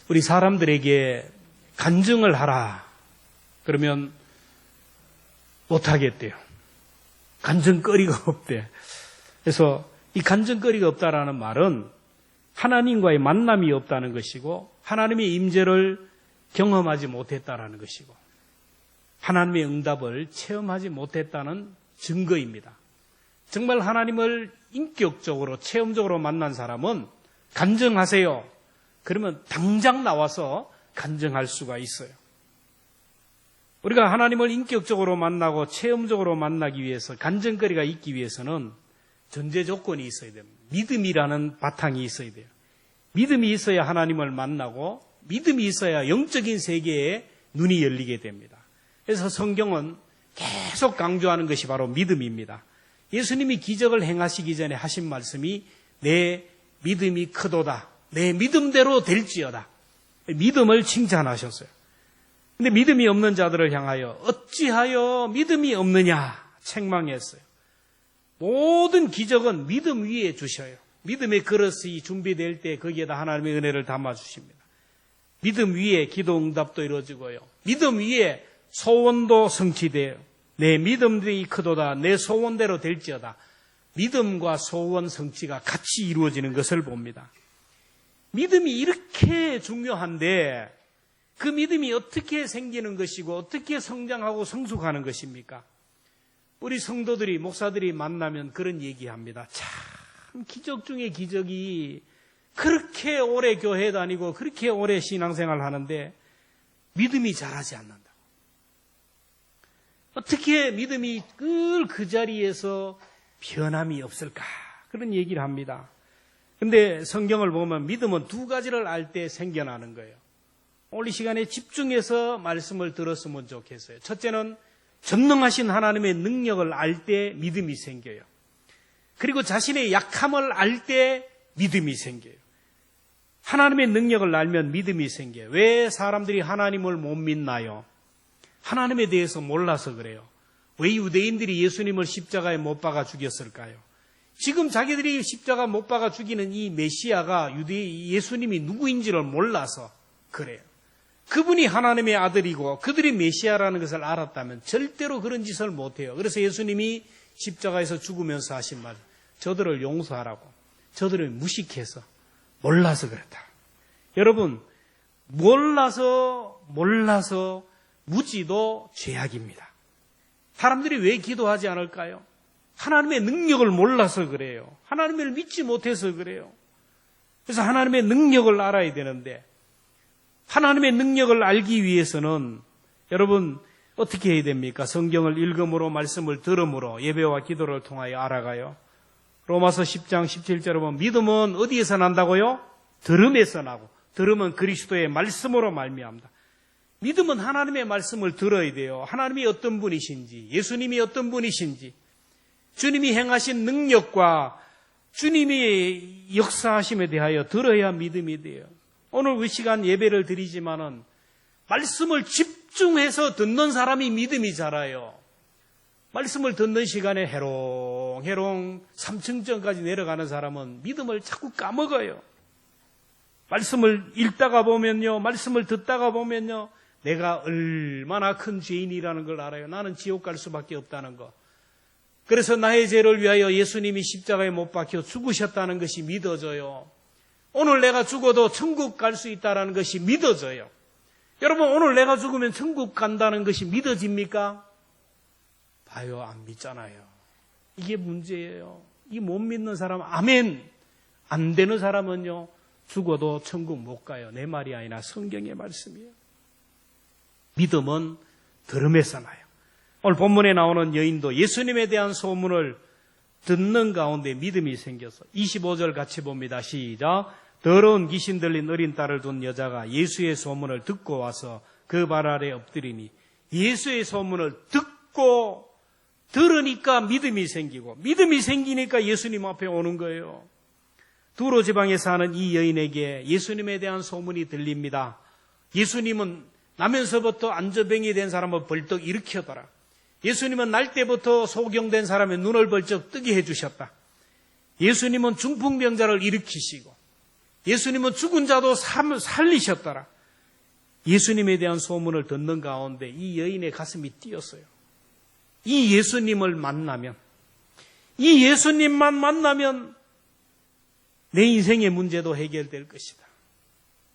우리 사람들에게 간증을 하라. 그러면 못하겠대요. 간증거리가 없대. 그래서 이 간증거리가 없다라는 말은 하나님과의 만남이 없다는 것이고 하나님의 임재를 경험하지 못했다라는 것이고 하나님의 응답을 체험하지 못했다는 증거입니다. 정말 하나님을 인격적으로 체험적으로 만난 사람은 간증하세요. 그러면 당장 나와서 간증할 수가 있어요. 우리가 하나님을 인격적으로 만나고 체험적으로 만나기 위해서 간증거리가 있기 위해서는 전제 조건이 있어야 됩니다. 믿음이라는 바탕이 있어야 돼요. 믿음이 있어야 하나님을 만나고 믿음이 있어야 영적인 세계에 눈이 열리게 됩니다. 그래서 성경은 계속 강조하는 것이 바로 믿음입니다. 예수님이 기적을 행하시기 전에 하신 말씀이 내 믿음이 크도다. 내 믿음대로 될지어다. 믿음을 칭찬하셨어요. 근데 믿음이 없는 자들을 향하여 어찌하여 믿음이 없느냐 책망했어요. 모든 기적은 믿음 위에 주셔요. 믿음의 그릇이 준비될 때 거기에다 하나님의 은혜를 담아주십니다. 믿음 위에 기도 응답도 이루어지고요. 믿음 위에 소원도 성취돼요. 내 믿음이 크도다. 내 소원대로 될지어다. 믿음과 소원 성취가 같이 이루어지는 것을 봅니다. 믿음이 이렇게 중요한데 그 믿음이 어떻게 생기는 것이고 어떻게 성장하고 성숙하는 것입니까? 우리 성도들이 목사들이 만나면 그런 얘기합니다. 참 기적 중에 기적이 그렇게 오래 교회 다니고 그렇게 오래 신앙생활 하는데 믿음이 자라지 않는다. 어떻게 믿음이 늘 그 자리에서 변함이 없을까? 그런 얘기를 합니다. 근데 성경을 보면 믿음은 두 가지를 알 때 생겨나는 거예요. 오늘 이 시간에 집중해서 말씀을 들었으면 좋겠어요. 첫째는 전능하신 하나님의 능력을 알 때 믿음이 생겨요. 그리고 자신의 약함을 알 때 믿음이 생겨요. 하나님의 능력을 알면 믿음이 생겨요. 왜 사람들이 하나님을 못 믿나요? 하나님에 대해서 몰라서 그래요. 왜 유대인들이 예수님을 십자가에 못 박아 죽였을까요? 지금 자기들이 십자가 못 박아 죽이는 이 메시아가 예수님이 누구인지를 몰라서 그래요. 그분이 하나님의 아들이고 그들이 메시아라는 것을 알았다면 절대로 그런 짓을 못해요. 그래서 예수님이 십자가에서 죽으면서 하신 말, 저들을 용서하라고. 저들을 무식해서 몰라서 그렇다. 여러분, 몰라서 무지도 죄악입니다. 사람들이 왜 기도하지 않을까요? 하나님의 능력을 몰라서 그래요. 하나님을 믿지 못해서 그래요. 그래서 하나님의 능력을 알아야 되는데 하나님의 능력을 알기 위해서는 여러분 어떻게 해야 됩니까? 성경을 읽음으로 말씀을 들음으로 예배와 기도를 통하여 알아가요. 로마서 10장 17절에 보면 믿음은 어디에서 난다고요? 들음에서 나고 들음은 그리스도의 말씀으로 말미암다. 믿음은 하나님의 말씀을 들어야 돼요. 하나님이 어떤 분이신지, 예수님이 어떤 분이신지, 주님이 행하신 능력과 주님이 역사하심에 대하여 들어야 믿음이 돼요. 오늘 그 시간 예배를 드리지만은 말씀을 집중해서 듣는 사람이 믿음이 자라요. 말씀을 듣는 시간에 해롱해롱 3층전까지 내려가는 사람은 믿음을 자꾸 까먹어요. 말씀을 읽다가 보면요, 말씀을 듣다가 보면요, 내가 얼마나 큰 죄인이라는 걸 알아요. 나는 지옥 갈 수밖에 없다는 거. 그래서 나의 죄를 위하여 예수님이 십자가에 못 박혀 죽으셨다는 것이 믿어져요. 오늘 내가 죽어도 천국 갈 수 있다는 것이 믿어져요. 여러분, 오늘 내가 죽으면 천국 간다는 것이 믿어집니까? 봐요, 안 믿잖아요. 이게 문제예요. 이 못 믿는 사람, 아멘. 안 되는 사람은요, 죽어도 천국 못 가요. 내 말이 아니라 성경의 말씀이에요. 믿음은 들음에서 나요. 오늘 본문에 나오는 여인도 예수님에 대한 소문을 듣는 가운데 믿음이 생겨서 25절 같이 봅니다. 시작. 더러운 귀신 들린 어린 딸을 둔 여자가 예수의 소문을 듣고 와서 그 발 아래 엎드리니 예수의 소문을 듣고 들으니까 믿음이 생기고 믿음이 생기니까 예수님 앞에 오는 거예요. 두로 지방에 사는 이 여인에게 예수님에 대한 소문이 들립니다. 예수님은 나면서부터 안저병이 된 사람을 벌떡 일으켰더라. 예수님은 날 때부터 소경된 사람의 눈을 벌쩍 뜨게 해주셨다. 예수님은 중풍병자를 일으키시고 예수님은 죽은 자도 살리셨더라. 예수님에 대한 소문을 듣는 가운데 이 여인의 가슴이 뛰었어요. 이 예수님을 만나면, 이 예수님만 만나면 내 인생의 문제도 해결될 것이다.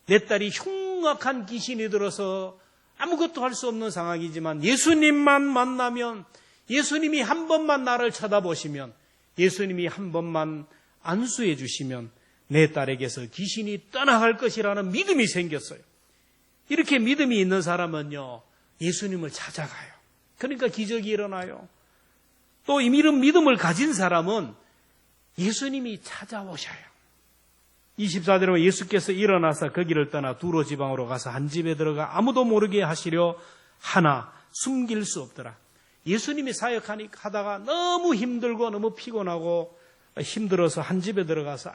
내 딸이 흉악한 귀신이 들어서 아무것도 할 수 없는 상황이지만 예수님만 만나면, 예수님이 한 번만 나를 쳐다보시면, 예수님이 한 번만 안수해 주시면 내 딸에게서 귀신이 떠나갈 것이라는 믿음이 생겼어요. 이렇게 믿음이 있는 사람은요, 예수님을 찾아가요. 그러니까 기적이 일어나요. 또 이런 믿음을 가진 사람은 예수님이 찾아오셔요. 24절에 예수께서 일어나서 거기를 떠나 두로 지방으로 가서 한 집에 들어가 아무도 모르게 하시려 하나 숨길 수 없더라. 예수님이 사역하다가 너무 힘들고 너무 피곤하고 힘들어서 한 집에 들어가서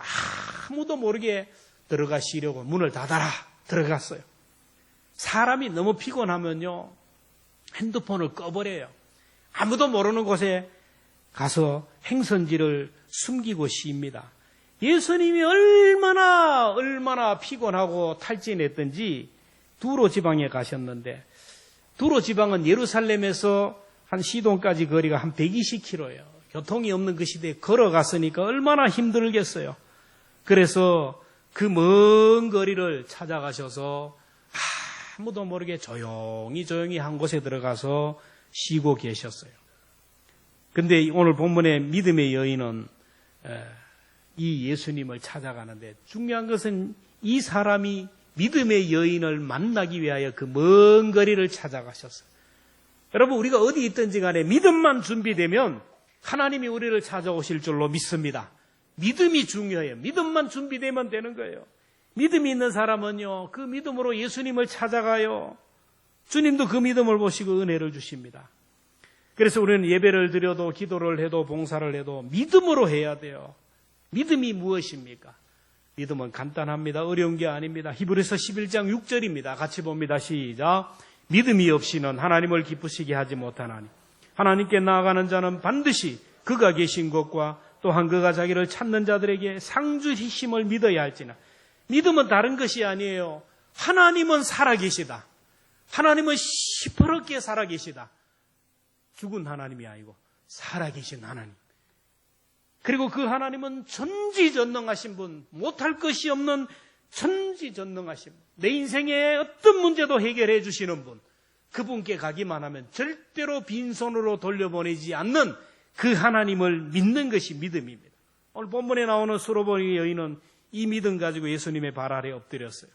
아무도 모르게 들어가시려고 문을 닫아라 들어갔어요. 사람이 너무 피곤하면요, 핸드폰을 꺼버려요. 아무도 모르는 곳에 가서 행선지를 숨기고 쉽니다. 예수님이 얼마나 피곤하고 탈진했던지 두로 지방에 가셨는데, 두로 지방은 예루살렘에서 한 시돈까지 거리가 한 120km예요. 교통이 없는 그 시대에 걸어갔으니까 얼마나 힘들겠어요. 그래서 그 먼 거리를 찾아가셔서 아무도 모르게 조용히 한 곳에 들어가서 쉬고 계셨어요. 근데 오늘 본문의 믿음의 여인은 이 예수님을 찾아가는데, 중요한 것은 이 사람이 믿음의 여인을 만나기 위하여 그 먼 거리를 찾아가셨어요. 여러분, 우리가 어디 있든지 간에 믿음만 준비되면 하나님이 우리를 찾아오실 줄로 믿습니다. 믿음이 중요해요. 믿음만 준비되면 되는 거예요. 믿음이 있는 사람은요, 그 믿음으로 예수님을 찾아가요. 주님도 그 믿음을 보시고 은혜를 주십니다. 그래서 우리는 예배를 드려도 기도를 해도 봉사를 해도 믿음으로 해야 돼요. 믿음이 무엇입니까? 믿음은 간단합니다. 어려운 게 아닙니다. 히브리서 11장 6절입니다. 같이 봅니다. 시작. 믿음이 없이는 하나님을 기쁘시게 하지 못하나니 하나님께 나아가는 자는 반드시 그가 계신 것과 또한 그가 자기를 찾는 자들에게 상 주심을 믿어야 할지나. 믿음은 다른 것이 아니에요. 하나님은 살아계시다. 하나님은 시퍼렇게 살아계시다. 죽은 하나님이 아니고 살아계신 하나님. 그리고 그 하나님은 전지전능하신 분, 못할 것이 없는 전지전능하신 분, 내 인생의 어떤 문제도 해결해 주시는 분, 그분께 가기만 하면 절대로 빈손으로 돌려보내지 않는 그 하나님을 믿는 것이 믿음입니다. 오늘 본문에 나오는 수로보니 여인은 이 믿음 가지고 예수님의 발 아래 엎드렸어요.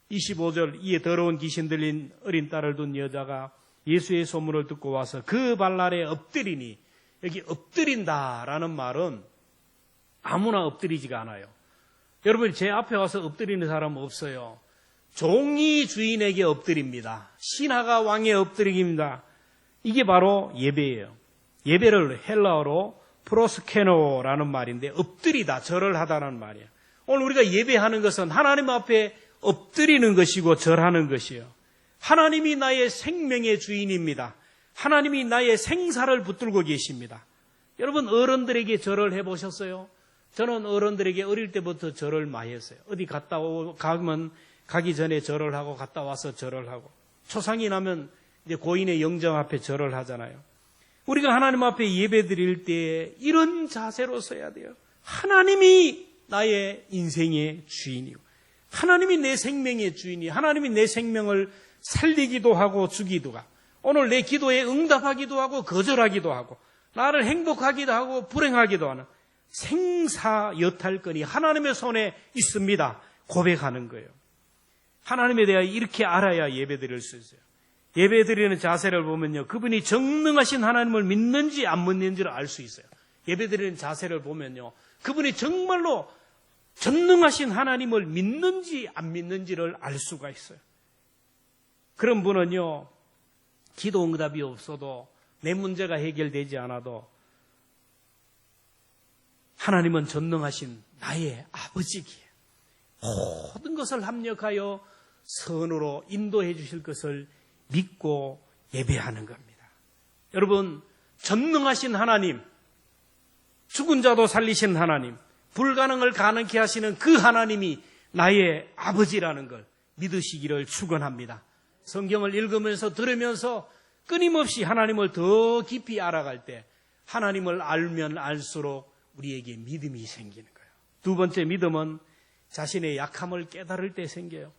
25절, 이에 더러운 귀신 들린 어린 딸을 둔 여자가 예수의 소문을 듣고 와서 그 발 아래 엎드리니, 여기 엎드린다라는 말은 아무나 엎드리지가 않아요. 여러분, 제 앞에 와서 엎드리는 사람은 없어요. 종이 주인에게 엎드립니다. 신하가 왕에 엎드립니다. 이게 바로 예배예요. 예배를 헬라어로 프로스케노라는 말인데, 엎드리다, 절을 하다라는 말이에요. 오늘 우리가 예배하는 것은 하나님 앞에 엎드리는 것이고 절하는 것이에요. 하나님이 나의 생명의 주인입니다. 하나님이 나의 생사를 붙들고 계십니다. 여러분, 어른들에게 절을 해보셨어요? 저는 어른들에게 어릴 때부터 절을 많이 했어요. 어디 가면 가기 전에 절을 하고 갔다 와서 절을 하고, 초상이 나면 이제 고인의 영정 앞에 절을 하잖아요. 우리가 하나님 앞에 예배 드릴 때 이런 자세로 서야 돼요. 하나님이 나의 인생의 주인이고, 하나님이 내 생명의 주인이, 하나님이 내 생명을 살리기도 하고 주기도 하고, 오늘 내 기도에 응답하기도 하고 거절하기도 하고, 나를 행복하기도 하고 불행하기도 하는 생사 여탈권이 하나님의 손에 있습니다. 고백하는 거예요. 하나님에 대하여 이렇게 알아야 예배드릴 수 있어요. 예배드리는 자세를 보면요, 그분이 전능하신 하나님을 믿는지 안 믿는지를 알 수 있어요. 예배드리는 자세를 보면요, 그분이 정말로 전능하신 하나님을 믿는지 안 믿는지를 알 수가 있어요. 그런 분은요, 기도 응답이 없어도, 내 문제가 해결되지 않아도 하나님은 전능하신 나의 아버지기에 모든 것을 합력하여 선으로 인도해 주실 것을 믿고 예배하는 겁니다. 여러분, 전능하신 하나님, 죽은 자도 살리신 하나님, 불가능을 가능케 하시는 그 하나님이 나의 아버지라는 걸 믿으시기를 축원합니다. 성경을 읽으면서 들으면서 끊임없이 하나님을 더 깊이 알아갈 때 하나님을 알면 알수록 우리에게 믿음이 생기는 거예요. 두 번째 믿음은 자신의 약함을 깨달을 때 생겨요.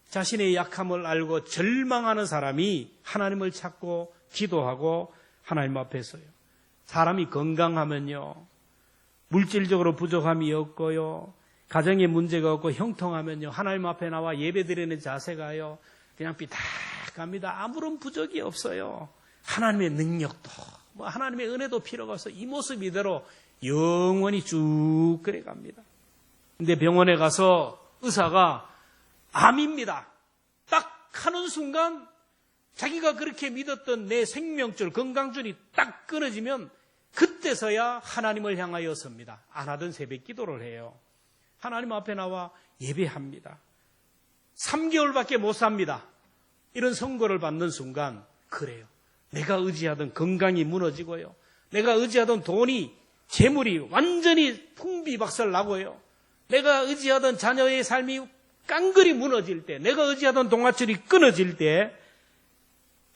자신의 약함을 알고 절망하는 사람이 하나님을 찾고 기도하고 하나님 앞에 서요. 사람이 건강하면요, 물질적으로 부족함이 없고요, 가정에 문제가 없고 형통하면요, 하나님 앞에 나와 예배드리는 자세가요 그냥 삐딱합니다. 아무런 부족이 없어요. 하나님의 능력도 하나님의 은혜도 필요가 없어. 이 모습 이대로 영원히 쭉 그래 갑니다. 근데 병원에 가서 의사가 암입니다. 딱 하는 순간 자기가 그렇게 믿었던 내 생명줄, 건강줄이 딱 끊어지면 그때서야 하나님을 향하여 섭니다. 안 하던 새벽 기도를 해요. 하나님 앞에 나와 예배합니다. 3개월밖에 못 삽니다. 이런 선고를 받는 순간 그래요. 내가 의지하던 건강이 무너지고요. 내가 의지하던 돈이, 재물이 완전히 풍비박살 나고요. 내가 의지하던 자녀의 삶이 깡그리 무너질 때, 내가 의지하던 동아줄이 끊어질 때,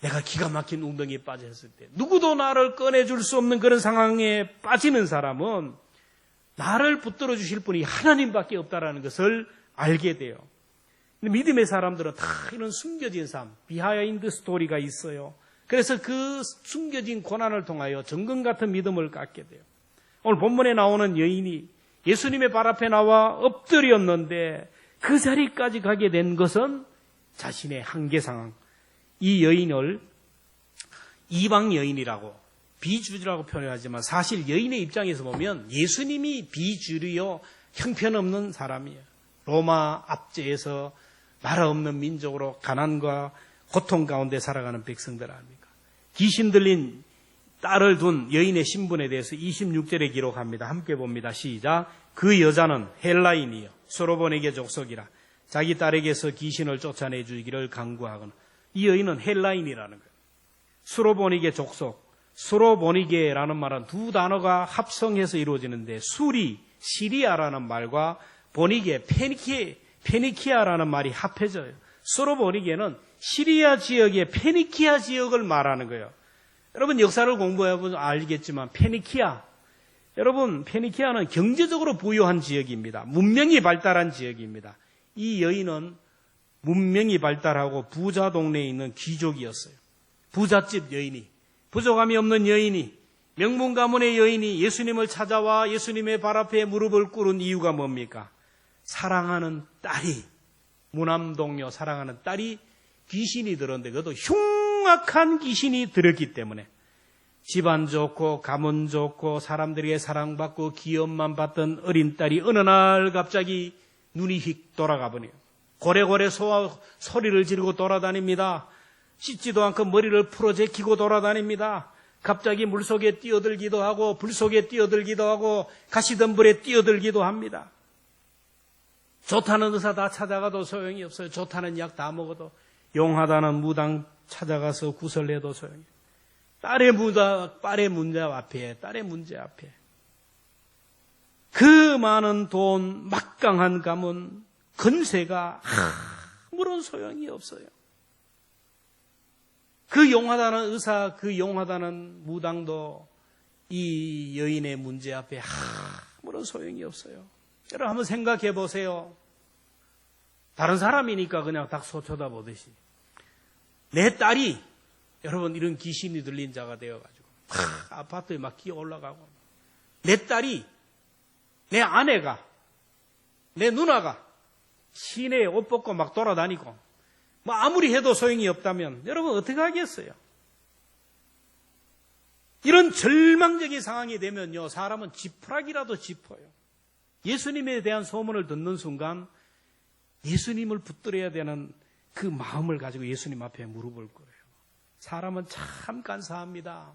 내가 기가 막힌 웅덩이에 빠졌을 때, 누구도 나를 꺼내줄 수 없는 그런 상황에 빠지는 사람은 나를 붙들어 주실 분이 하나님밖에 없다는 것을 알게 돼요. 근데 믿음의 사람들은 다 이런 숨겨진 삶, 비하인드 스토리가 있어요. 그래서 그 숨겨진 고난을 통하여 정금 같은 믿음을 갖게 돼요. 오늘 본문에 나오는 여인이 예수님의 발 앞에 나와 엎드렸는데 그 자리까지 가게 된 것은 자신의 한계 상황. 이 여인을 이방 여인이라고, 비주류라고 표현하지만 사실 여인의 입장에서 보면 예수님이 비주류요 형편없는 사람이에요. 로마 압제에서 나라 없는 민족으로 가난과 고통 가운데 살아가는 백성들 아닙니까? 귀신 들린 딸을 둔 여인의 신분에 대해서 26절에 기록합니다. 함께 봅니다. 시작. 그 여자는 헬라인이요 수로보니게 족속이라 자기 딸에게서 귀신을 쫓아내주기를 간구하거나. 이 여인은 헬라인이라는 거예요. 수로보니게 족속. 수로보니게라는 말은 두 단어가 합성해서 이루어지는데 수리, 시리아라는 말과 보니게, 페니키아라는 말이 합해져요. 수로보니게는 시리아 지역의 페니키아 지역을 말하는 거예요. 여러분 역사를 공부해보면 알겠지만 페니키아, 여러분 페니키아는 경제적으로 부유한 지역입니다. 문명이 발달한 지역입니다. 이 여인은 문명이 발달하고 부자 동네에 있는 귀족이었어요. 부잣집 여인이, 부족함이 없는 여인이, 명문 가문의 여인이 예수님을 찾아와 예수님의 발 앞에 무릎을 꿇은 이유가 뭡니까? 사랑하는 딸이, 무남동료 사랑하는 딸이 귀신이 들었는데 그것도 흉악한 귀신이 들었기 때문에 집안 좋고 가문 좋고 사람들에게 사랑받고 기업만 받던 어린 딸이 어느 날 갑자기 눈이 휙 돌아가 버려요. 고래고래 소리를 지르고 돌아다닙니다. 씻지도 않고 머리를 풀어 제키고 돌아다닙니다. 갑자기 물속에 뛰어들기도 하고 불속에 뛰어들기도 하고 가시덤불에 뛰어들기도 합니다. 좋다는 의사 다 찾아가도 소용이 없어요. 좋다는 약 다 먹어도, 용하다는 무당 찾아가서 구설해도 소용이 없어요. 딸의 문제 앞에 그 많은 돈, 막강한 가문, 건세가 아무런 소용이 없어요. 그 용하다는 의사, 그 용하다는 무당도 이 여인의 문제 앞에 아무런 소용이 없어요. 여러분 한번 생각해 보세요. 다른 사람이니까 그냥 딱 쳐다보듯이 내 딸이, 여러분 이런 귀신이 들린 자가 되어가지고 아파트에 막 기어 올라가고, 내 딸이, 내 아내가, 내 누나가 시내에 옷 벗고 막 돌아다니고 뭐 아무리 해도 소용이 없다면 여러분 어떻게 하겠어요? 이런 절망적인 상황이 되면요, 사람은 지푸라기라도 짚어요. 예수님에 대한 소문을 듣는 순간 예수님을 붙들어야 되는 그 마음을 가지고 예수님 앞에 무릎을 꿇어요. 사람은 참 간사합니다.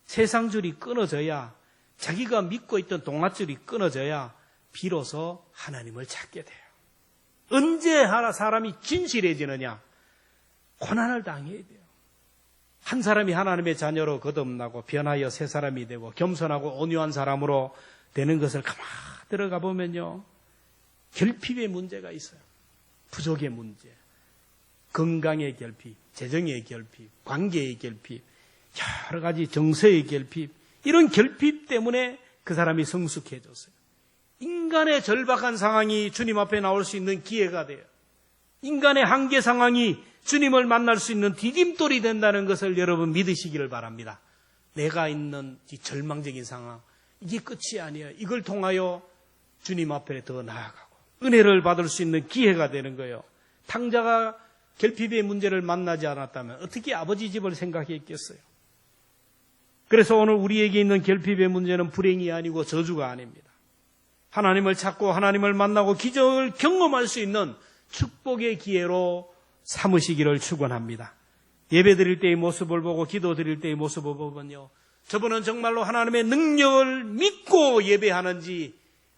세상줄이 끊어져야, 자기가 믿고 있던 동아줄이 끊어져야 비로소 하나님을 찾게 돼요. 언제 사람이 진실해지느냐? 고난을 당해야 돼요. 한 사람이 하나님의 자녀로 거듭나고 변하여 새 사람이 되고 겸손하고 온유한 사람으로 되는 것을 가만 들어가 보면요, 결핍의 문제가 있어요. 부족의 문제, 건강의 결핍, 재정의 결핍, 관계의 결핍, 여러 가지 정서의 결핍, 이런 결핍 때문에 그 사람이 성숙해졌어요. 인간의 절박한 상황이 주님 앞에 나올 수 있는 기회가 돼요. 인간의 한계 상황이 주님을 만날 수 있는 디딤돌이 된다는 것을 여러분 믿으시기를 바랍니다. 내가 있는 이 절망적인 상황, 이게 끝이 아니에요. 이걸 통하여 주님 앞에 더 나아가고 은혜를 받을 수 있는 기회가 되는 거예요. 탕자가 결핍의 문제를 만나지 않았다면 어떻게 아버지 집을 생각했겠어요? 그래서 오늘 우리에게 있는 결핍의 문제는 불행이 아니고 저주가 아닙니다. 하나님을 찾고 하나님을 만나고 기적을 경험할 수 있는 축복의 기회로 삼으시기를 축원합니다. 예배 드릴 때의 모습을 보고 기도 드릴 때의 모습을 보면요, 저분은 정말로 하나님의 능력을 믿고 예배하는지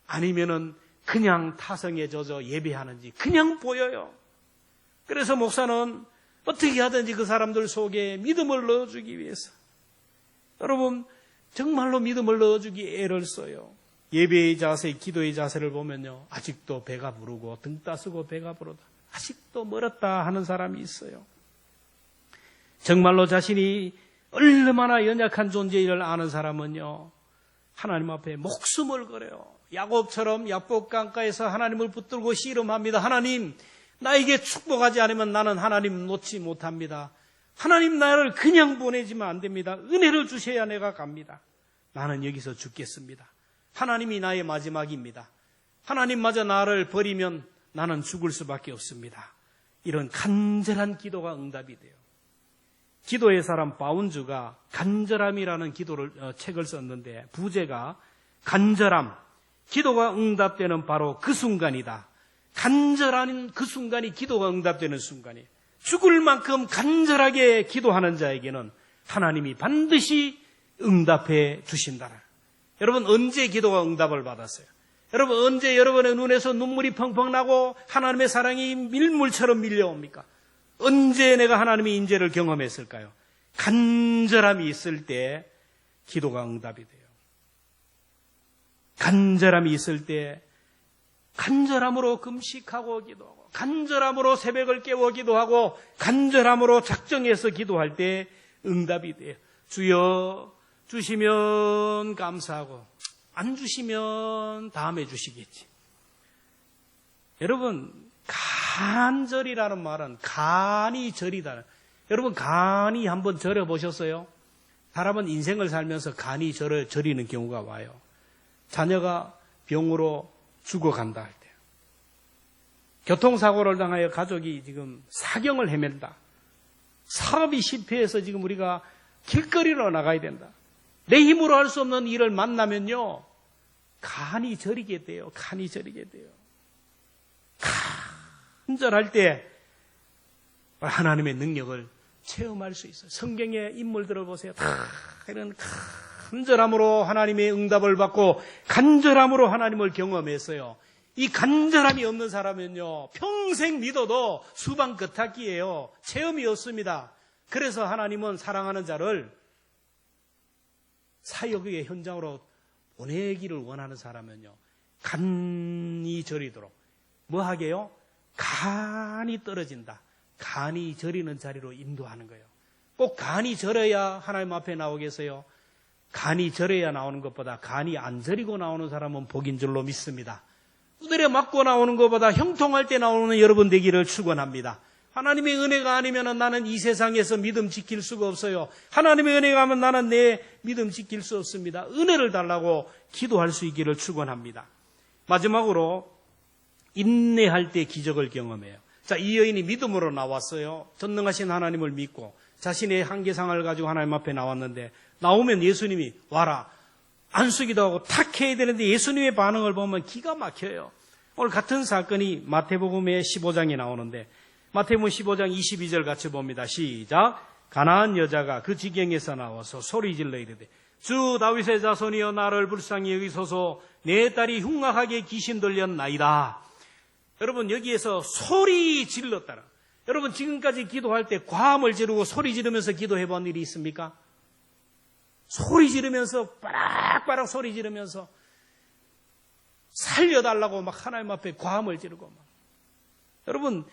아니면은 그냥 타성에 젖어 예배하는지 그냥 보여요. 그래서 목사는 어떻게 하든지 그 사람들 속에 믿음을 넣어주기 위해서, 여러분 정말로 믿음을 넣어주기 애를 써요. 예배의 자세, 기도의 자세를 보면요, 아직도 배가 부르고 등 따스고 배가 부르다, 아직도 멀었다 하는 사람이 있어요. 정말로 자신이 얼마나 연약한 존재를 아는 사람은요, 하나님 앞에 목숨을 걸어요. 야곱처럼 야복 강가에서 하나님을 붙들고 씨름합니다. 하나님, 나에게 축복하지 않으면 나는 하나님 놓지 못합니다. 하나님, 나를 그냥 보내지면 안 됩니다. 은혜를 주셔야 내가 갑니다. 나는 여기서 죽겠습니다. 하나님이 나의 마지막입니다. 하나님마저 나를 버리면 나는 죽을 수밖에 없습니다. 이런 간절한 기도가 응답이 돼요. 기도의 사람 바운주가 간절함이라는 책을 썼는데, 부제가 간절함, 기도가 응답되는 바로 그 순간이다. 간절한 그 순간이 기도가 응답되는 순간이에요. 죽을 만큼 간절하게 기도하는 자에게는 하나님이 반드시 응답해 주신다. 여러분, 언제 기도가 응답을 받았어요? 여러분, 언제 여러분의 눈에서 눈물이 펑펑 나고 하나님의 사랑이 밀물처럼 밀려옵니까? 언제 내가 하나님의 인재를 경험했을까요? 간절함이 있을 때 기도가 응답이 돼요. 간절함이 있을 때 간절함으로 금식하고 기도하고, 간절함으로 새벽을 깨워 기도하고, 간절함으로 작정해서 기도할 때 응답이 돼요. 주여, 주시면 감사하고 안 주시면 다음에 주시겠지. 여러분, 간절이라는 말은 간이 절이다. 여러분, 간이 한번 절여보셨어요? 사람은 인생을 살면서 간이 절이는 경우가 와요. 자녀가 병으로 죽어간다 할 때, 교통사고를 당하여 가족이 지금 사경을 헤맨다, 사업이 실패해서 지금 우리가 길거리로 나가야 된다, 내 힘으로 할 수 없는 일을 만나면요, 간이 저리게 돼요. 간이 저리게 돼요. 간절할 때 하나님의 능력을 체험할 수 있어요. 성경의 인물들을 보세요. 다 이런 간절함으로 하나님의 응답을 받고 간절함으로 하나님을 경험했어요. 이 간절함이 없는 사람은요, 평생 믿어도 수박 겉핥기예요. 체험이 없습니다. 그래서 하나님은 사랑하는 자를 사역의 현장으로 보내기를 원하는 사람은요, 간이 저리도록 뭐 하게요? 간이 떨어진다, 간이 저리는 자리로 인도하는 거예요. 꼭 간이 저려야 하나님 앞에 나오겠어요? 간이 저려야 나오는 것보다 간이 안 저리고 나오는 사람은 복인 줄로 믿습니다. 두드려 맞고 나오는 것보다 형통할 때 나오는 여러분 되기를 축원합니다. 하나님의 은혜가 아니면 나는 이 세상에서 믿음 지킬 수가 없어요. 하나님의 은혜가 하면 나는 내 믿음 지킬 수 없습니다. 은혜를 달라고 기도할 수 있기를 축원합니다. 마지막으로 인내할 때 기적을 경험해요. 자, 이 여인이 믿음으로 나왔어요. 전능하신 하나님을 믿고 자신의 한계상을 가지고 하나님 앞에 나왔는데, 나오면 예수님이 와라, 안수기도 하고 탁 해야 되는데 예수님의 반응을 보면 기가 막혀요. 오늘 같은 사건이 마태복음의 15장에 나오는데, 마태복음 15장 22절 같이 봅니다. 시작. 가나안 여자가 그 지경에서 나와서 소리질러 이르되, 주 다윗의 자손이여 나를 불쌍히 여기소서, 내 딸이 흉악하게 귀신 들렸나이다. 여러분, 여기에서 소리 질렀다라. 여러분, 지금까지 기도할 때 과음을 지르고 소리 지르면서 기도해 본 일이 있습니까? 소리 지르면서 빠락빠락 소리 지르면서 살려달라고 막 하나님 앞에 고함을 지르고 막. 여러분,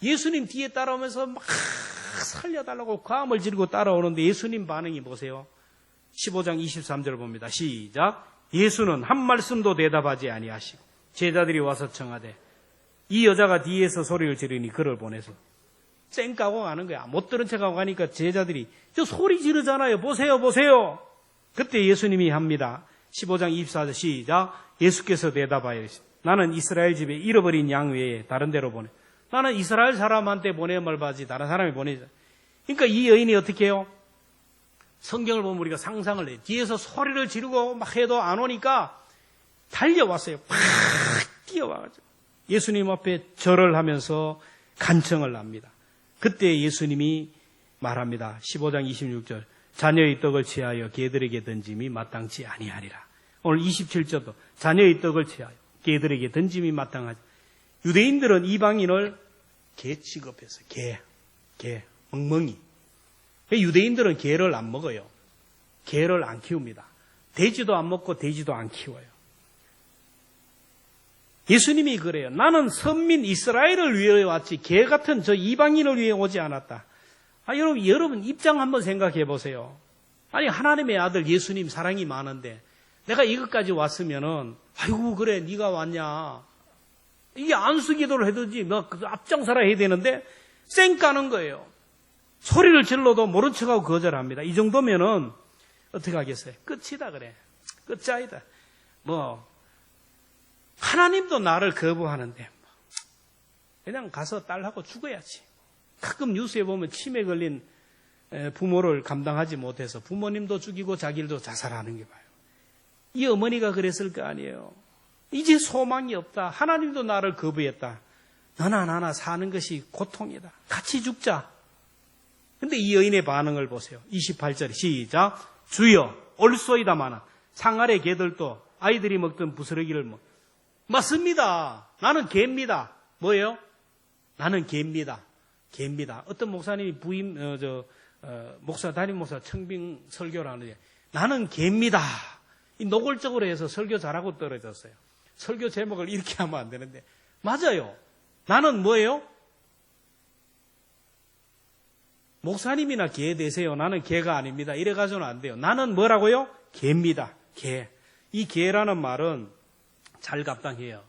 예수님 뒤에 따라오면서 막 살려달라고 고함을 지르고 따라오는데 예수님 반응이 보세요. 15장 23절 봅니다. 시작. 예수는 한 말씀도 대답하지 아니하시고 제자들이 와서 청하되 이 여자가 뒤에서 소리를 지르니 그를 보내서 쌩까고 가는 거야. 못 들은 척하고 가니까 제자들이 저 소리 지르잖아요. 보세요, 보세요. 그때 예수님이 합니다. 15장 24절 시작. 예수께서 대답하여 나는 이스라엘 집에 잃어버린 양 외에 다른 데로 보내. 나는 이스라엘 사람한테 보내말 바지 다른 사람이 보내자. 그러니까 이 여인이 어떻게 해요? 성경을 보면 우리가 상상을 해요. 뒤에서 소리를 지르고 막 해도 안 오니까 달려왔어요. 팍 뛰어와가지고 예수님 앞에 절을 하면서 간청을 합니다. 그때 예수님이 말합니다. 15장 26절 자녀의 떡을 취하여 개들에게 던짐이 마땅치 아니하리라. 오늘 27절도 자녀의 떡을 취하여 개들에게 던짐이 마땅하지. 유대인들은 이방인을 개 취급했어요. 개, 멍멍이. 유대인들은 개를 안 먹어요. 개를 안 키웁니다. 돼지도 안 먹고 돼지도 안 키워요. 예수님이 그래요. 나는 선민 이스라엘을 위해 왔지 개 같은 저 이방인을 위해 오지 않았다. 여러분 입장 한번 생각해 보세요. 아니 하나님의 아들 예수님 사랑이 많은데 내가 이것까지 왔으면은 아이고 그래 네가 왔냐. 이게 안수기도를 해두지 뭐 앞장서라 해야 되는데 쌩 까는 거예요. 소리를 질러도 모른 척하고 거절합니다. 이 정도면은 어떻게 하겠어요? 끝이다 그래. 끝자이다. 뭐 하나님도 나를 거부하는데 그냥 가서 딸하고 죽어야지. 가끔 뉴스에 보면 치매 걸린 부모를 감당하지 못해서 부모님도 죽이고 자기도 자살하는 게 봐요. 이 어머니가 그랬을 거 아니에요. 이제 소망이 없다. 하나님도 나를 거부했다. 너나 나나 사는 것이 고통이다. 같이 죽자. 근데 이 여인의 반응을 보세요. 28절 시작. 주여 올소이다마나 상 아래 개들도 아이들이 먹던 부스러기를 맞습니다. 나는 개입니다. 뭐예요? 나는 개입니다. 개입니다. 어떤 목사님이 담임 목사 청빙 설교를 하는데 나는 개입니다. 이 노골적으로 해서 설교 잘하고 떨어졌어요. 설교 제목을 이렇게 하면 안 되는데 맞아요. 나는 뭐예요? 목사님이나 개 되세요. 나는 개가 아닙니다. 이래가지고는 안 돼요. 나는 뭐라고요? 개입니다. 개. 이 개라는 말은 잘 감당해요.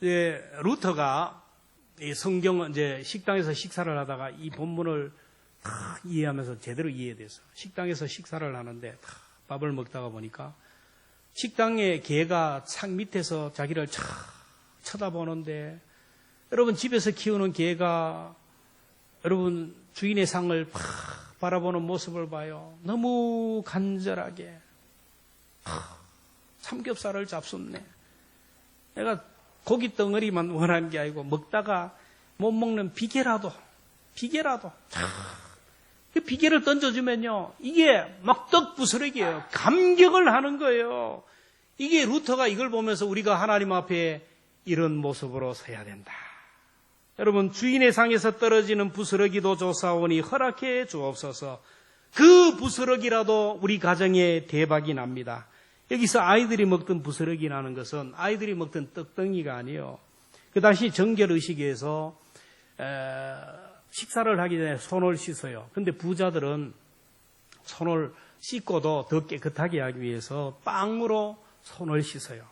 루터가 성경 식당에서 식사를 하다가 이 본문을 이해하면서 제대로 이해돼서 식당에서 식사를 하는데 밥을 먹다가 보니까 식당에 개가 창 밑에서 자기를 쳐다보는데 여러분 집에서 키우는 개가 여러분 주인의 상을 바라보는 모습을 봐요. 너무 간절하게 삼겹살을 잡숫네. 내가 고기 덩어리만 원하는 게 아니고 먹다가 못 먹는 비계라도 그 비계를 던져주면요 이게 막 떡 부스러기예요. 감격을 하는 거예요. 이게 루터가 이걸 보면서 우리가 하나님 앞에 이런 모습으로 서야 된다. 여러분 주인의 상에서 떨어지는 부스러기도 조사오니 허락해 주옵소서. 그 부스러기라도 우리 가정에 대박이 납니다. 여기서 아이들이 먹던 부스러기라는 것은 아이들이 먹던 떡덩이가 아니에요. 그 당시 정결의식에서 식사를 하기 전에 손을 씻어요. 근데 부자들은 손을 씻고도 더 깨끗하게 하기 위해서 빵으로 손을 씻어요.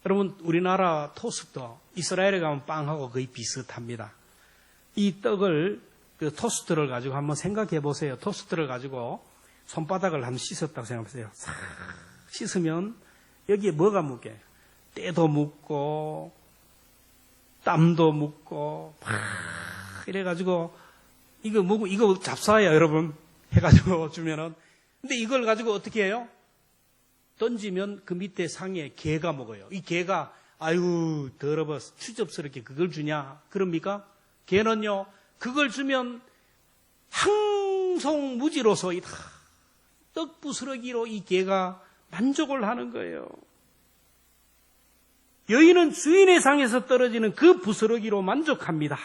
여러분 우리나라 토스트 이스라엘에 가면 빵하고 거의 비슷합니다. 이 떡을 그 토스트를 가지고 한번 생각해 보세요. 토스트를 가지고 손바닥을 한번 씻었다고 생각하세요. 싹 씻으면 여기에 뭐가 묻게? 때도 묻고 땀도 묻고 이래가지고 이거 잡사예요 여러분 해가지고 주면은. 근데 이걸 가지고 어떻게 해요? 던지면 그 밑에 상에 개가 먹어요. 이 개가 아유 더러워 추접스럽게 그걸 주냐 그럽니까? 개는요 그걸 주면 항송무지로서 이 떡 부스러기로 이 개가 만족을 하는 거예요. 여인은 주인의 상에서 떨어지는 그 부스러기로 만족합니다.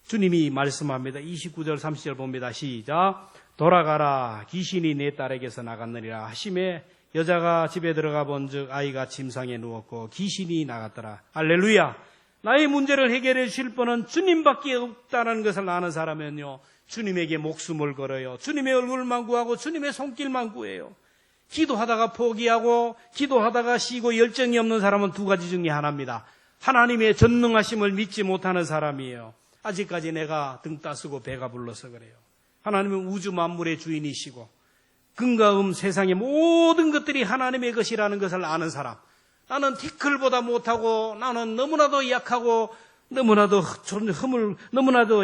주님이 말씀합니다. 29절 30절 봅니다. 시작. 돌아가라 귀신이 내 딸에게서 나갔느니라 하심에 여자가 집에 들어가 본즉 아이가 침상에 누웠고 귀신이 나갔더라. 할렐루야. 나의 문제를 해결해 주실 분은 주님밖에 없다는 것을 아는 사람은요, 주님에게 목숨을 걸어요. 주님의 얼굴만 구하고 주님의 손길만 구해요. 기도하다가 포기하고 기도하다가 쉬고 열정이 없는 사람은 두 가지 중에 하나입니다. 하나님의 전능하심을 믿지 못하는 사람이에요. 아직까지 내가 등 따쓰고 배가 불러서 그래요. 하나님은 우주 만물의 주인이시고 금과 세상의 모든 것들이 하나님의 것이라는 것을 아는 사람. 나는 티끌보다 못하고 나는 너무나도 약하고 너무나도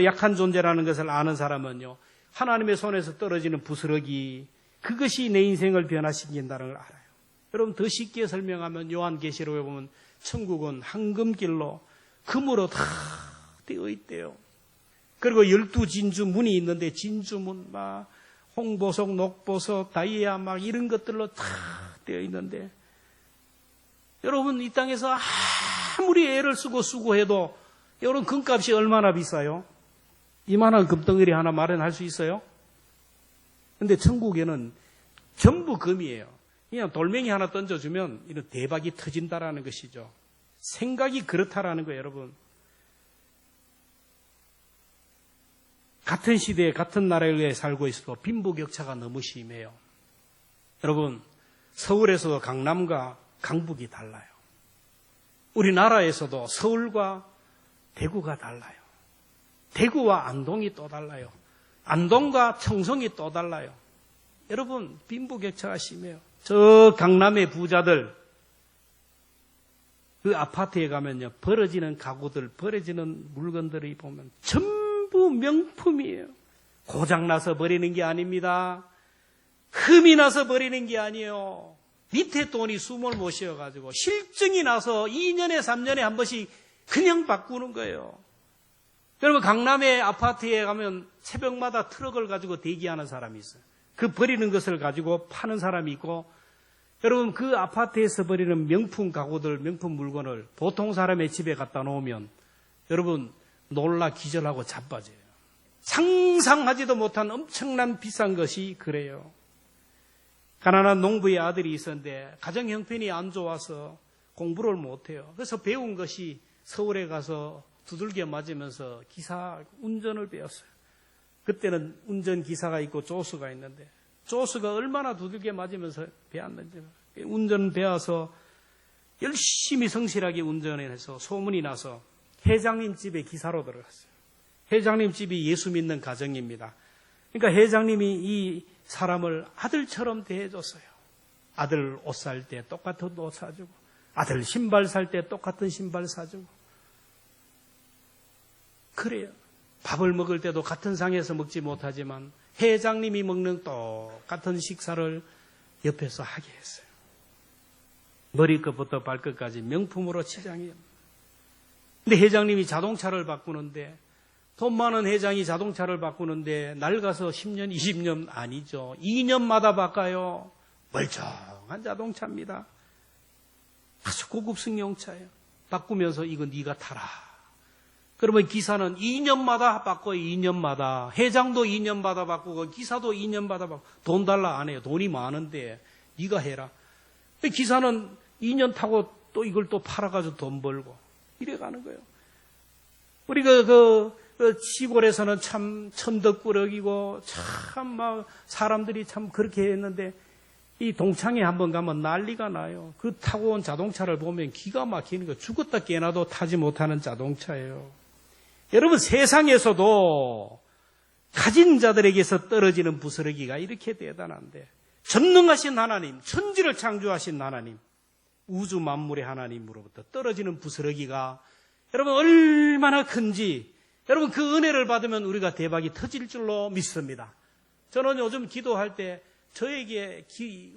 약한 존재라는 것을 아는 사람은요, 하나님의 손에서 떨어지는 부스러기, 그것이 내 인생을 변화시킨다는 걸 알아요. 여러분, 더 쉽게 설명하면 요한계시록에 보면 천국은 황금길로 금으로 다 되어 있대요. 그리고 12진주 문이 있는데 진주문 막 홍보석, 녹보석, 다이아 막 이런 것들로 다 되어 있는데, 여러분 이 땅에서 아무리 애를 쓰고 수고해도 여러분 금값이 얼마나 비싸요? 이만한 금덩어리 하나 마련할 수 있어요? 근데 천국에는 전부 금이에요. 그냥 돌멩이 하나 던져주면 이런 대박이 터진다라는 것이죠. 생각이 그렇다라는 거예요, 여러분. 같은 시대에 같은 나라에 살고 있어도 빈부격차가 너무 심해요. 여러분, 서울에서도 강남과 강북이 달라요. 우리나라에서도 서울과 대구가 달라요. 대구와 안동이 또 달라요. 안동과 청송이 또 달라요. 여러분, 빈부격차가 심해요. 저 강남의 부자들, 그 아파트에 가면요, 버려지는 가구들, 버려지는 물건들이 보면 전부 명품이에요. 고장나서 버리는 게 아닙니다. 흠이 나서 버리는 게 아니에요. 밑에 돈이 숨을 못 쉬어가지고 실증이 나서 2년에 3년에 한 번씩 그냥 바꾸는 거예요. 여러분, 강남의 아파트에 가면 새벽마다 트럭을 가지고 대기하는 사람이 있어요. 그 버리는 것을 가지고 파는 사람이 있고, 여러분 그 아파트에서 버리는 명품 가구들, 명품 물건을 보통 사람의 집에 갖다 놓으면 여러분 놀라 기절하고 자빠져요. 상상하지도 못한 엄청난 비싼 것이 그래요. 가난한 농부의 아들이 있었는데 가정 형편이 안 좋아서 공부를 못해요. 그래서 배운 것이 서울에 가서 두들겨 맞으면서 기사 운전을 배웠어요. 그때는 운전기사가 있고 조수가 있는데 조수가 얼마나 두들겨 맞으면서 배웠는지, 운전 배워서 열심히 성실하게 운전해서 소문이 나서 회장님 집에 기사로 들어갔어요. 회장님 집이 예수 믿는 가정입니다. 그러니까 회장님이 이 사람을 아들처럼 대해줬어요. 아들 옷 살 때 똑같은 옷 사주고, 아들 신발 살 때 똑같은 신발 사주고. 그래요. 밥을 먹을 때도 같은 상에서 먹지 못하지만 회장님이 먹는 똑같은 식사를 옆에서 하게 했어요. 머리끝부터 발끝까지 명품으로 치장해요. 근데 회장님이 자동차를 바꾸는데, 돈 많은 회장이 자동차를 바꾸는데 낡아서 10년, 20년 아니죠. 2년마다 바꿔요. 멀쩡한 자동차입니다. 아주 고급 승용차예요. 바꾸면서 이거 네가 타라. 그러면 기사는 2년마다 바꿔요. 2년마다. 회장도 2년마다 바꾸고 기사도 2년마다 바꾸고. 돈 달라 안 해요. 돈이 많은데 네가 해라. 기사는 2년 타고 또 이걸 또 팔아가지고 돈 벌고 이래 가는 거예요. 우리가 그 시골에서는 참 천덕꾸러기고 참 막 사람들이 참 그렇게 했는데 이 동창회 한번 가면 난리가 나요. 그 타고 온 자동차를 보면 기가 막히는 거, 죽었다 깨나도 타지 못하는 자동차예요. 여러분, 세상에서도 가진 자들에게서 떨어지는 부스러기가 이렇게 대단한데, 전능하신 하나님, 천지를 창조하신 하나님, 우주 만물의 하나님으로부터 떨어지는 부스러기가 여러분 얼마나 큰지, 여러분 그 은혜를 받으면 우리가 대박이 터질 줄로 믿습니다. 저는 요즘 기도할 때 저에게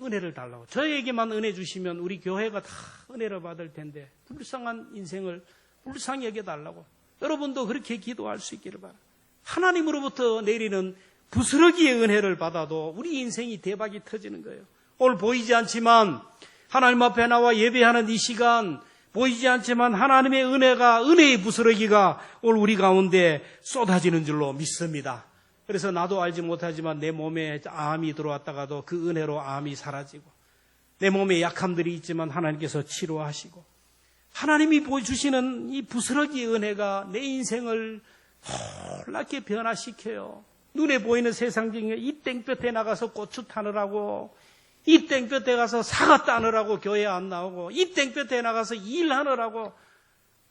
은혜를 달라고, 저에게만 은혜 주시면 우리 교회가 다 은혜를 받을 텐데 불쌍한 인생을 불쌍히 여겨달라고, 여러분도 그렇게 기도할 수 있기를 바랍니다. 하나님으로부터 내리는 부스러기의 은혜를 받아도 우리 인생이 대박이 터지는 거예요. 오늘 보이지 않지만 하나님 앞에 나와 예배하는 이 시간, 보이지 않지만 하나님의 은혜가, 은혜의 부스러기가 오늘 우리 가운데 쏟아지는 줄로 믿습니다. 그래서 나도 알지 못하지만 내 몸에 암이 들어왔다가도 그 은혜로 암이 사라지고, 내 몸에 약함들이 있지만 하나님께서 치료하시고 하나님이 보여주시는 이 부스러기 은혜가 내 인생을 놀랍게 변화시켜요. 눈에 보이는 세상적인 이 땡볕에 나가서 고추 타느라고, 이 땡볕에 가서 사과 따느라고 교회 안 나오고, 이 땡볕에 나가서 일하느라고,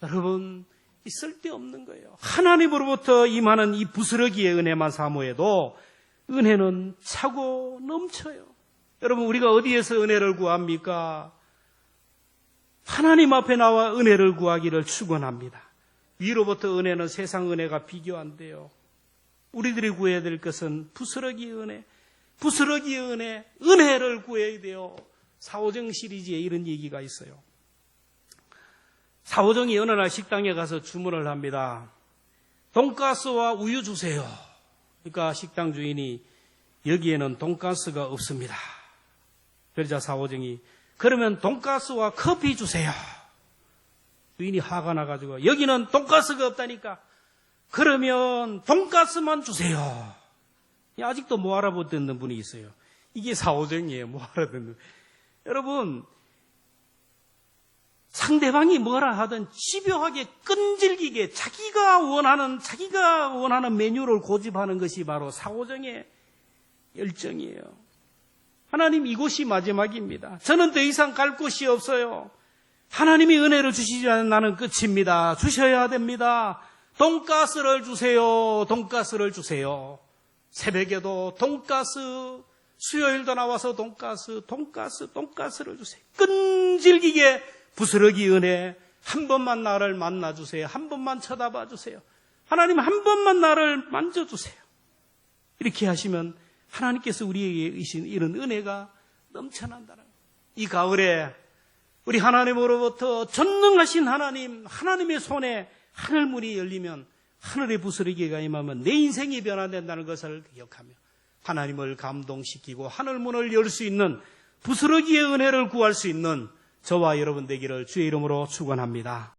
여러분 이 쓸데없는 거예요. 하나님으로부터 임하는 이 부스러기의 은혜만 사모해도 은혜는 차고 넘쳐요. 여러분 우리가 어디에서 은혜를 구합니까? 하나님 앞에 나와 은혜를 구하기를 축원합니다. 위로부터 은혜는 세상 은혜가 비교 안 돼요. 우리들이 구해야 될 것은 부스러기 은혜, 부스러기 은혜, 은혜를 구해야 돼요. 사오정 시리즈에 이런 얘기가 있어요. 사오정이 어느 날 식당에 가서 주문을 합니다. 돈가스와 우유 주세요. 그러니까 식당 주인이 여기에는 돈가스가 없습니다. 그러자 사오정이 그러면 돈가스와 커피 주세요. 주인이 화가 나가지고 여기는 돈가스가 없다니까 그러면 돈가스만 주세요. 아직도 못 알아듣는 분이 있어요. 이게 사오정이에요. 못 알아듣는. 여러분 상대방이 뭐라 하든 집요하게 끈질기게 자기가 원하는 메뉴를 고집하는 것이 바로 사오정의 열정이에요. 하나님 이곳이 마지막입니다. 저는 더 이상 갈 곳이 없어요. 하나님이 은혜를 주시지 않으면 나는 끝입니다. 주셔야 됩니다. 돈가스를 주세요. 돈가스를 주세요. 새벽에도 돈가스, 수요일도 나와서 돈가스를 주세요. 끈질기게 부스러기 은혜, 한 번만 나를 만나주세요. 한 번만 쳐다봐 주세요. 하나님 한 번만 나를 만져주세요. 이렇게 하시면 하나님께서 우리에게 주신 이런 은혜가 넘쳐난다는 거예요. 이 가을에 우리 하나님으로부터 전능하신 하나님, 하나님의 손에 하늘문이 열리면 하늘의 부스러기가 임하면 내 인생이 변화된다는 것을 기억하며 하나님을 감동시키고 하늘문을 열 수 있는 부스러기의 은혜를 구할 수 있는 저와 여러분 되기를 주의 이름으로 축원합니다.